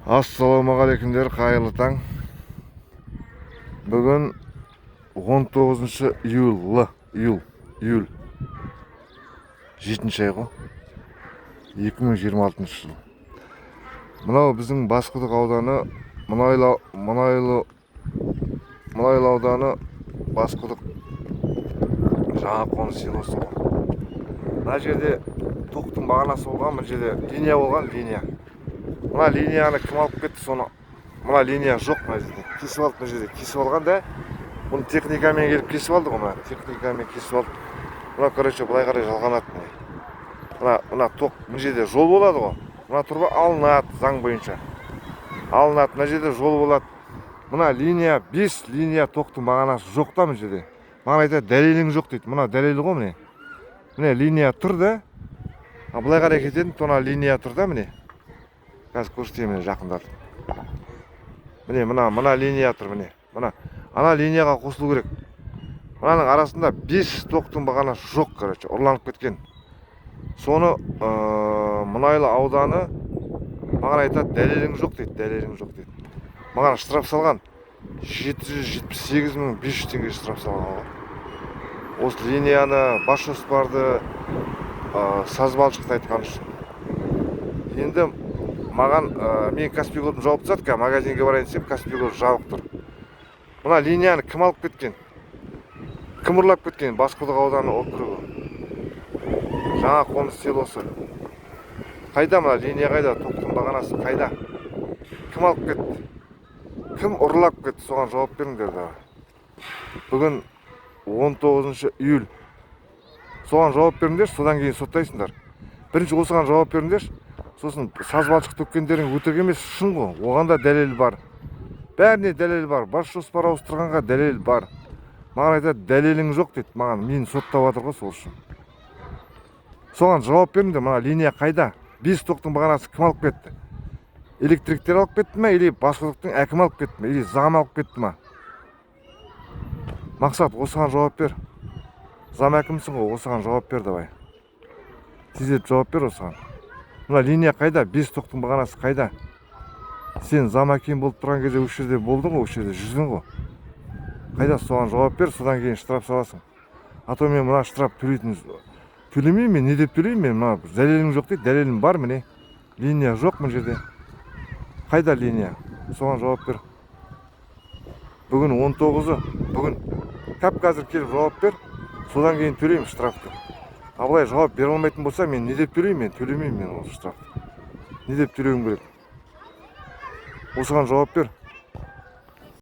Ассалаумағалейкумдер, қайырлы таң. Бүгін 19 июль 7 ай ғой, 2026 жыл. Мынау біздің Басқұдық ауданы, Мұнайлы ауданы, Басқұдық жаңа қоныс селосы. Мына жерде тоқтың бағанасы болған, мына жерде линия болған, линия. Мына линияны кім алып кетті, соны мына линия жоқ, мына жерде кесіп алды, мына жерде кесіп алған да, бұны техникамен келіп кесіп алды ғой, мына техникамен кесіп алды. Мына короче былай қарай жалғанады. Мына тоқ, мына жерде жол болады ғой, мына тұрба алынады, заң бойынша алынады, мына жерде жол болады. Мына линия 5 линия тоқтың бағанасы жоқ та, мына жерде маған айтады, дәлелің жоқ дейді. Мына дәлелі ғой, міне линия тұр да, былай қарай кететін, мына линия тұр да, міне қазір көрсетемін, жақындатып. Міне мына линия тұр, міне ана линияға қосылу керек. Мынаның арасында 5 тоқтың бағанасы жоқ, короче, ұрланып кеткен. Соны Мұнайлы ауданы маған айтады, дәлелің жоқ дейді, дәлелің жоқ дейді. Маған штраф салған 778.500 теңге штраф салған. Осы линияны, бас жоспарды, сазбалшықты айтқан үшін. Енді маған мен Каспий Голдың жауапты затқа магазинге барайын десем, Каспий Голд жабық тұр. Мына линияны кім алып кеткен? Кім ұрлап кеткен? Басқұдық ауданы округі. Жаңа қоныс селосы. Қайда мына линия, қайда? Тоқтың бағанасы қайда? Кім алып кетті? Кім ұрлап кетті? Соған жауап беріңдер да. Бүгін 19 июль. Соған жауап беріңдер, содан кейін соттайсыңдар. Бірінші осыған жауап беріңдер. Сосын сазбалшық төккендерің өтірік емес, шын ғой. Оған да дәлел бар. Бәріне дәлел бар. Бас жоспар ауыстырғанға дәлел бар. Маған айтады, дәлелің жоқ дейді. Маған мені соттап жатыр ғой, сол үшін. Соған жауап беріңдер. Мына линия қайда? 5 тоқтың бағанасы кім алып кетті? Электриктер алып кетті ме, или Басқұдықтың әкімі алып кетті ме, или зам алып кетті ме? Мақсат, осыған жауап бер. Зам әкімсің ғой, осыған жауап бер давай. Тездетіп жауап бер осыған. Мына линия қайда? 5 тоқтың бағанасы қайда? Сен зам әкем болып тұрған кезде осы жерде болдың ғой, осы жерде жүрдің ғой. Қайда? Соған жауап бер, содан кейін штраф саласың. А то мен мына штраф төлемеймін, мен не деп төлеймін? Мен мына дәлелім жоқ дейді, дәлелім бар, міне. Линия жоқ мына жерде. Қайда линия? Соған жауап бер. Бүгін 19-ы, бүгін тап қазір келіп жауап бер, содан кейін төлеймін штрафты. А былай жауап бере алмайтын болса, мен не деп төлеймін? Мен төлемеймін, мен осы штрафты. Не деп төлеуім керек? Осыған жауап бер.